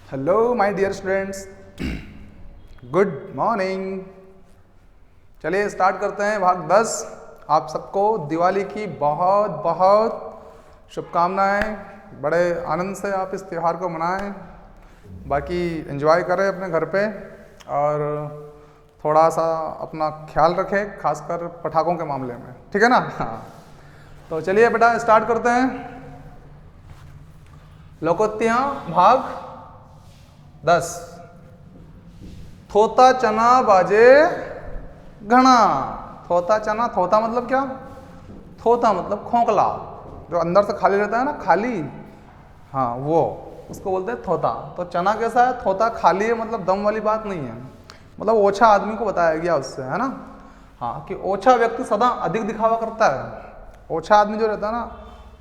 Hello my dear students, good morning. चलिए start करते हैं भाग 10। आप सबको दिवाली की बहुत बहुत शुभकामनाएं। बड़े आनंद से आप इस त्यौहार को मनाएं, बाकी एंजॉय करें अपने घर पे और थोड़ा सा अपना ख्याल रखें, खासकर पटाखों के मामले में, ठीक है ना। हाँ, तो चलिए बेटा स्टार्ट करते हैं। लोकोक्तियाँ भाग 10। थोता चना बाजे घना। थोता चना, थोता मतलब क्या? थोता मतलब खोखला, जो अंदर से खाली रहता है ना, खाली, हाँ वो, उसको बोलते हैं थोता। तो चना कैसा है? थोता खाली है, मतलब दम वाली बात नहीं है, मतलब ओछा आदमी को बताया गया उससे, है ना। हाँ, कि ओछा व्यक्ति सदा अधिक दिखावा करता है। ओछा आदमी जो रहता है ना,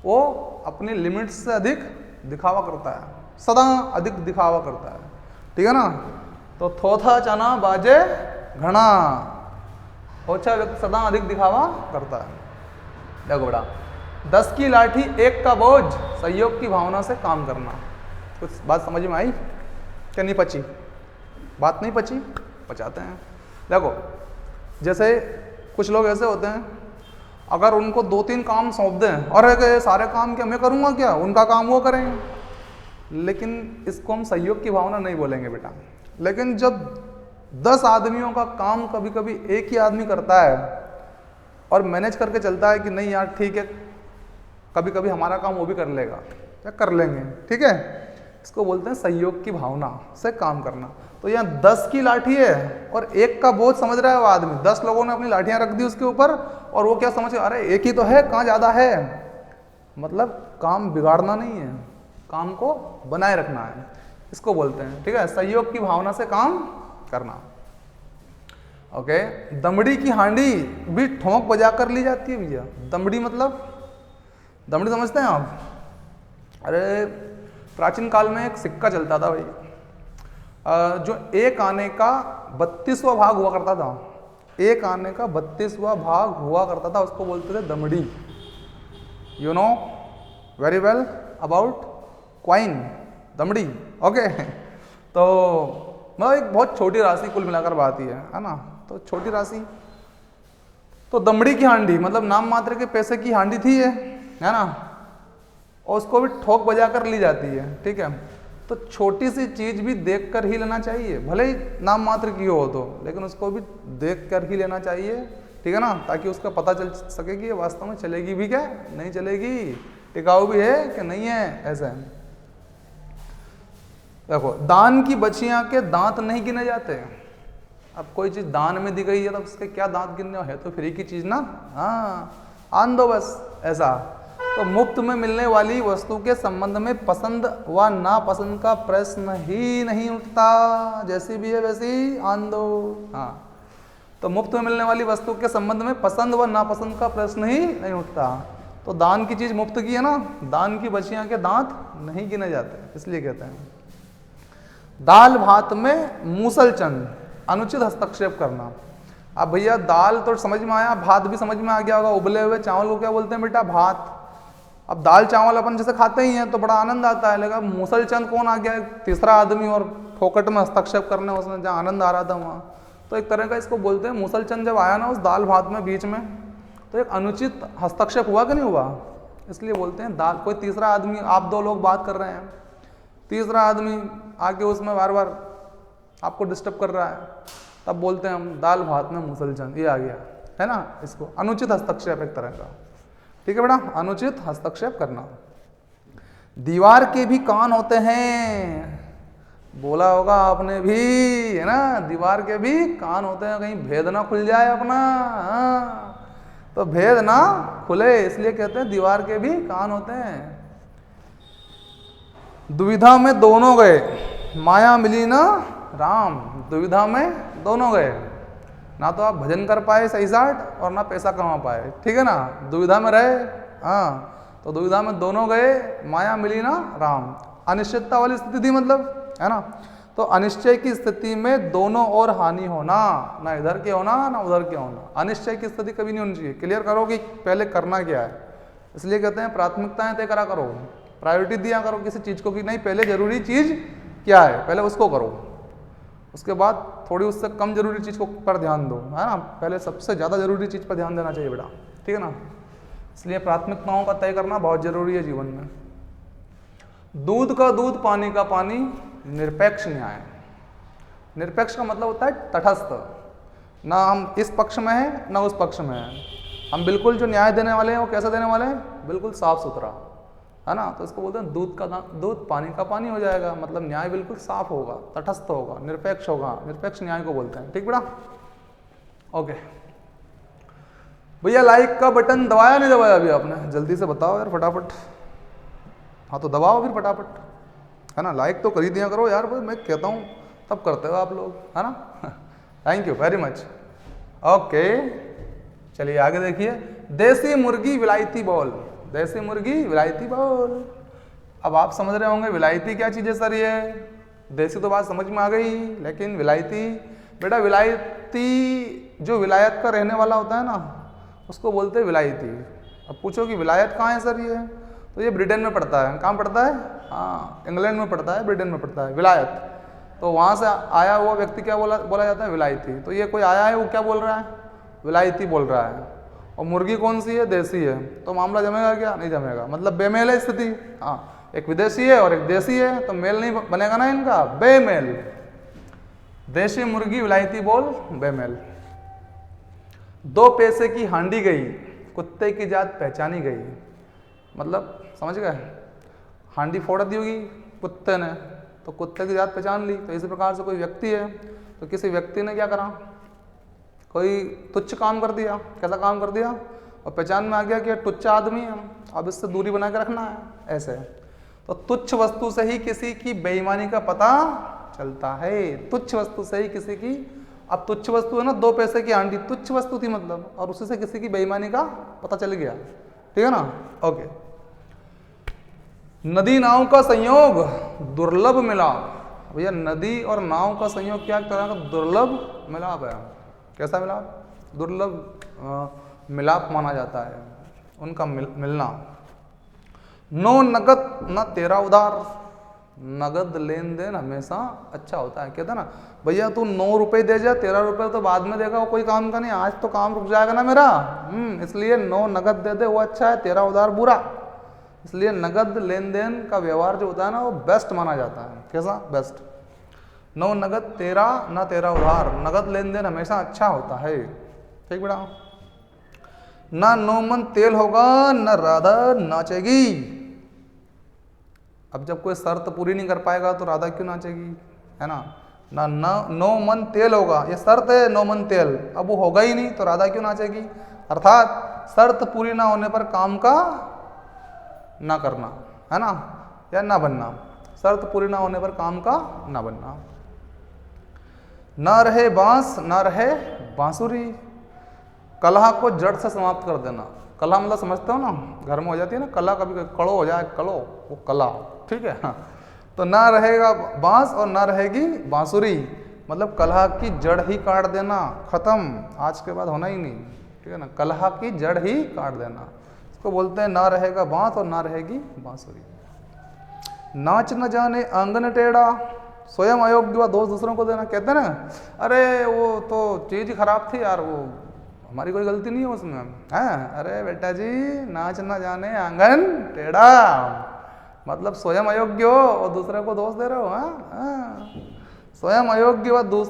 वो अपनी लिमिट से अधिक दिखावा करता है, सदा अधिक दिखावा करता है, ठीक है ना। तो थोथा चना बाजे घना, ओछा व्यक्ति सदा अधिक दिखावा करता है। देखो बेटा, 10 की लाठी 1 का बोझ, सहयोग की भावना से काम करना। कुछ बात समझ में आई क्या? नहीं पची बात? नहीं पची, पचाते हैं। देखो, जैसे कुछ लोग ऐसे होते हैं, अगर उनको 2-3 काम सौंप दें और ये सारे काम क्या मैं करूँगा क्या, उनका काम वो करेंगे, लेकिन इसको हम सहयोग की भावना नहीं बोलेंगे बेटा। लेकिन जब 10 आदमियों का काम कभी कभी एक ही आदमी करता है और मैनेज करके चलता है कि नहीं यार ठीक है, कभी कभी हमारा काम वो भी कर लेगा या कर लेंगे, ठीक है, इसको बोलते हैं सहयोग की भावना से काम करना। तो यहाँ 10 की लाठी है और 1 का बोझ समझ रहा है वो आदमी। 10 लोगों ने अपनी लाठियां रख दी उसके ऊपर और वो क्या समझ, अरे एक ही तो है, कहाँ ज़्यादा है। मतलब काम बिगाड़ना नहीं है, काम को बनाए रखना है, इसको बोलते हैं, ठीक है, सहयोग की भावना से काम करना। ओके, दमड़ी की हांडी भी ठोंक बजा कर ली जाती है भैया। दमड़ी मतलब, दमड़ी समझते हैं आप? अरे प्राचीन काल में एक सिक्का चलता था भाई, जो 1 आने का 32वां भाग हुआ करता था। 1 आने का 32वां भाग हुआ करता था, उसको बोलते थे दमड़ी। You know very well about coin, दमड़ी। ओके, तो मतलब एक बहुत छोटी राशि कुल मिलाकर बात ही है ना। तो छोटी राशि, तो दमड़ी की हांडी मतलब नाम मात्र के पैसे की हांडी थी ये, है ना, और उसको भी ठोक बजा कर ली जाती है, ठीक है। तो छोटी सी चीज भी देख कर ही लेना चाहिए, भले ही नाम मात्र की हो तो, लेकिन उसको भी देख कर ही लेना चाहिए, ठीक है ना, ताकि उसका पता चल सके कि ये वास्तव में चलेगी भी क्या, नहीं चलेगी, टिकाऊ भी है कि नहीं है, ऐसा है। देखो, दान की बचियां के दांत नहीं गिने जाते। अब कोई चीज दान में दी गई है तो उसके क्या दांत गिनने है, तो फ्री की चीज ना, हाँ आन दो बस, ऐसा। तो मुफ्त में मिलने वाली वस्तु के संबंध में पसंद व नापसंद का प्रश्न ही नहीं उठता, जैसी भी है वैसी आन दो। हाँ, तो मुफ्त में मिलने वाली वस्तु के संबंध में पसंद व नापसंद का प्रश्न ही नहीं उठता। तो दान की चीज मुफ्त की है ना, दान की बचियां के दांत नहीं गिने जाते, इसलिए कहते हैं। दाल भात में मूसलचंद, अनुचित हस्तक्षेप करना। अब भैया दाल तो समझ में आया, भात भी समझ में आ गया होगा। उबले हुए चावल को क्या बोलते हैं बेटा? भात। अब दाल चावल अपन जैसे खाते ही हैं तो बड़ा आनंद आता है, लेकिन मूसलचंद कौन आ गया? तीसरा आदमी, और फोकट में हस्तक्षेप करने, उसमें जहाँ आनंद आ रहा था वहाँ, तो एक तरह का इसको बोलते हैं। मूसलचंद जब आया ना उस दाल भात में बीच में, तो एक अनुचित हस्तक्षेप हुआ कि नहीं हुआ, इसलिए बोलते हैं दाल। कोई तीसरा आदमी, आप 2 लोग बात कर रहे हैं, तीसरा आदमी आके उसमें बार बार आपको डिस्टर्ब कर रहा है, तब बोलते हैं हम दाल भात में मूसलचंद, ये आ गया, है ना, इसको अनुचित हस्तक्षेप एक तरह का, ठीक है बेटा, अनुचित हस्तक्षेप करना। दीवार के भी कान होते हैं, बोला होगा आपने भी, है ना, दीवार के भी कान होते हैं, कहीं भेद ना खुल जाए अपना, हाँ, तो भेद ना खुले इसलिए कहते हैं दीवार के भी कान होते हैं। दुविधा में दोनों गए, माया मिली ना राम। दुविधा में दोनों गए, ना तो आप भजन कर पाए सही साठ और ना पैसा कमा पाए, ठीक है ना, दुविधा में रहे। हाँ, तो दुविधा में दोनों गए, माया मिली ना राम। अनिश्चितता वाली स्थिति थी, मतलब, है ना। तो अनिश्चय की स्थिति में दोनों ओर हानि होना, ना इधर के होना ना उधर के होना। अनिश्चय की स्थिति कभी नहीं होनी चाहिए। क्लियर करो कि पहले करना क्या है, इसलिए कहते हैं प्राथमिकताएं तय करा करो, प्रायोरिटी दिया करो किसी चीज को, कि नहीं पहले जरूरी चीज क्या है पहले उसको करो, उसके बाद थोड़ी उससे कम जरूरी चीज़ को पर ध्यान दो, है ना। पहले सबसे ज़्यादा जरूरी चीज़ पर ध्यान देना चाहिए बेटा, ठीक है ना। इसलिए प्राथमिकताओं का तय करना बहुत जरूरी है जीवन में। दूध का दूध, पानी का पानी, निरपेक्ष न्याय। निरपेक्ष का मतलब होता है तटस्थ, ना हम इस पक्ष में हैं ना उस पक्ष में हैं। हम बिल्कुल जो न्याय देने वाले हैं वो कैसे देने वाले हैं, बिल्कुल साफ सुथरा, है ना। तो इसको बोलते हैं दूध का दूध, पानी का पानी हो जाएगा, मतलब न्याय बिल्कुल साफ होगा, तटस्थ होगा, निरपेक्ष होगा, निरपेक्ष न्याय को बोलते हैं, ठीक बेटा। ओके भैया, लाइक का बटन दबाया नहीं दबाया अभी आपने, जल्दी से बताओ यार फटाफट। हाँ तो दबाओ फिर फटाफट, है ना। लाइक तो कर ही दिया करो यार, मैं कहता हूँ तब करते हो आप लोग, है ना। Thank you very much. Okay चलिए आगे देखिए, देसी मुर्गी विलायती बॉल। देसी मुर्गी विलायती बॉल। अब आप समझ रहे होंगे विलायती क्या चीज़ है सर ये। देसी तो बात समझ में आ गई, लेकिन विलायती, बेटा विलायती जो विलायत का रहने वाला होता है ना उसको बोलते हैं विलायती। अब पूछो कि विलायत कहाँ है सर ये, तो ये ब्रिटेन में पड़ता है। कहाँ पड़ता है, हाँ इंग्लैंड में पड़ता है, ब्रिटेन में पड़ता है विलायत। तो वहाँ से आया हुआ व्यक्ति क्या बोला जाता है, विलायती। तो ये कोई आया है वो क्या बोल रहा है, विलायती बोल रहा है। और मुर्गी कौन सी है, देसी है। तो मामला जमेगा क्या, नहीं जमेगा, मतलब बेमेल है स्थिति। हाँ एक विदेशी है और एक देसी है, तो मेल नहीं बनेगा ना इनका, बेमेल। देशी मुर्गी विलायती बोल बेमेल। 2 पैसे की हांडी गई, कुत्ते की जात पहचानी गई। मतलब समझ गए, हांडी फोड़ दी होगी कुत्ते ने, तो कुत्ते की जात पहचान ली। तो इसी प्रकार से कोई व्यक्ति है, तो किसी व्यक्ति ने क्या करा, कोई तुच्छ काम कर दिया। कैसा काम कर दिया, और पहचान में आ गया कि तुच्छ आदमी है, अब इससे दूरी बना के रखना है, ऐसे। तो तुच्छ वस्तु से ही किसी की बेईमानी का पता चलता है। तुच्छ वस्तु से ही किसी की, अब तुच्छ वस्तु है ना, 2 पैसे की हांडी तुच्छ वस्तु थी मतलब, और उसी से किसी की बेईमानी का पता चल गया, ठीक है ना। ओके, नदी नाव का संयोग दुर्लभ मिलाप। भैया नदी और नाव का संयोग क्या तरह का दुर्लभ मिलाप है। कैसा मिलाप, दुर्लभ मिलाप माना जाता है उनका मिलना। नो नगद न तेरा उधार। नगद लेन देन हमेशा अच्छा होता है। कहते हैं ना भैया तू 9 रुपए दे जा, 13 रुपए तो बाद में देगा, वो कोई काम का नहीं, आज तो काम रुक जाएगा ना मेरा। इसलिए 9 नगद दे दे वो अच्छा है, 13 उधार बुरा। इसलिए नगद लेन देन का व्यवहार जो होता है ना वो बेस्ट माना जाता है। कैसा, बेस्ट। 9 नगद 13 ना 13 उधार। नगद लेन देन हमेशा अच्छा होता है, ठीक बेटा। ना 9 मन तेल होगा न राधा नाचेगी। अब जब कोई शर्त पूरी नहीं कर पाएगा तो राधा क्यों नाचेगी, है ना। ना 9 मन तेल होगा, ये शर्त है 9 मन तेल, अब वो होगा ही नहीं तो राधा क्यों नाचेगी। अर्थात शर्त पूरी ना होने पर काम का ना करना, है ना, या ना बनना। शर्त पूरी ना होने पर काम का ना बनना। ना रहे बांस ना रहे बांसुरी। कलह को जड़ से समाप्त कर देना। कलह मतलब समझते हो ना, घर में हो जाती है ना कलह, कभी कड़ो हो जाए, कड़ो वो कलह, ठीक है। हाँ। तो ना रहेगा बांस और ना रहेगी बांसुरी, मतलब कलह की जड़ ही काट देना, खत्म, आज के बाद होना ही नहीं, ठीक है ना। कलह की जड़ ही काट देना, इसको बोलते हैं ना रहेगा बांस और ना रहेगी बांसुरी। नाच न जाने आंगन टेढ़ा। स्वयं अयोग्य व दोष दूसरों को देना। कहते हैं ना अरे वो तो चीज खराब थी यार, वो हमारी कोई गलती नहीं है उसमें, है। अरे बेटा जी नाच न जाने आंगन टेढ़ा, मतलब स्वयं अयोग्य हो और दूसरे को दोष दे रहे हो। हाँ, स्वयं अयोग्य व दोष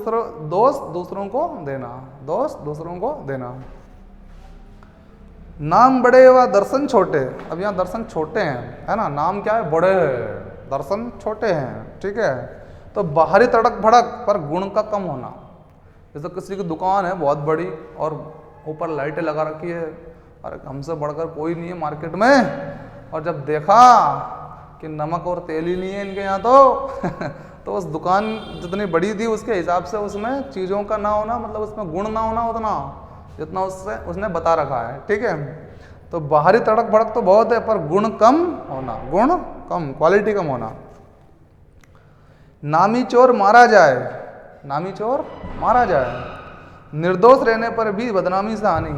दूसरों को देना, दोष दूसरों को देना। नाम बड़े व दर्शन छोटे। अब यहाँ दर्शन छोटे हैं, है ना, नाम क्या है, बड़े हैं, दर्शन छोटे हैं, ठीक है। तो बाहरी तड़क भड़क पर गुण का कम होना। जैसे किसी की दुकान है बहुत बड़ी और ऊपर लाइटें लगा रखी है, और हमसे बढ़कर कोई नहीं है मार्केट में, और जब देखा कि नमक और तेल ही नहीं है इनके यहाँ तो उस दुकान जितनी बड़ी थी उसके हिसाब से उसमें चीज़ों का ना होना, मतलब उसमें गुण ना होना उतना जितना उसने बता रखा है, ठीक है। तो बाहरी तड़क भड़क तो बहुत है पर गुण कम होना, गुण कम, क्वालिटी कम होना। नामी चोर मारा जाए। नामी चोर मारा जाए। निर्दोष रहने पर भी बदनामी से हानि।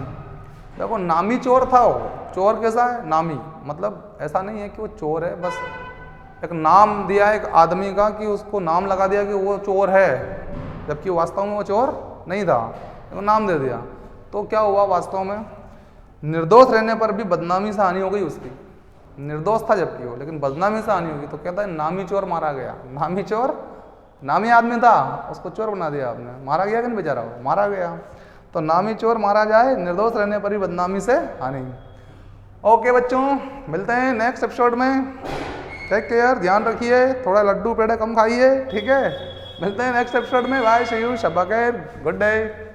देखो नामी चोर था वो, चोर कैसा है, नामी, मतलब ऐसा नहीं है कि वो चोर है बस एक नाम दिया एक आदमी का कि उसको नाम लगा दिया कि वो चोर है, जबकि वास्तव में वो चोर नहीं था, तो नाम दे दिया। तो क्या हुआ, वास्तव में निर्दोष रहने पर भी बदनामी से हानि हो गई उसकी। निर्दोष था जबकि वो, लेकिन बदनामी से हानि होगी। तो कहता है नामी चोर मारा गया। नामी चोर, नामी आदमी था, उसको चोर बना दिया आपने। मारा गया कि नहीं बेचारा, वो मारा गया। तो नामी चोर मारा जाए, निर्दोष रहने पर भी बदनामी से हानि। ओके बच्चों, मिलते हैं नेक्स्ट एपिसोड में। टेक केयर, ध्यान रखिए, थोड़ा लड्डू पेड़े कम खाइए, ठीक है। मिलते हैं नेक्स्ट एपिसोड में। बाय, सी यू, शब्बा खैर, गुड डे।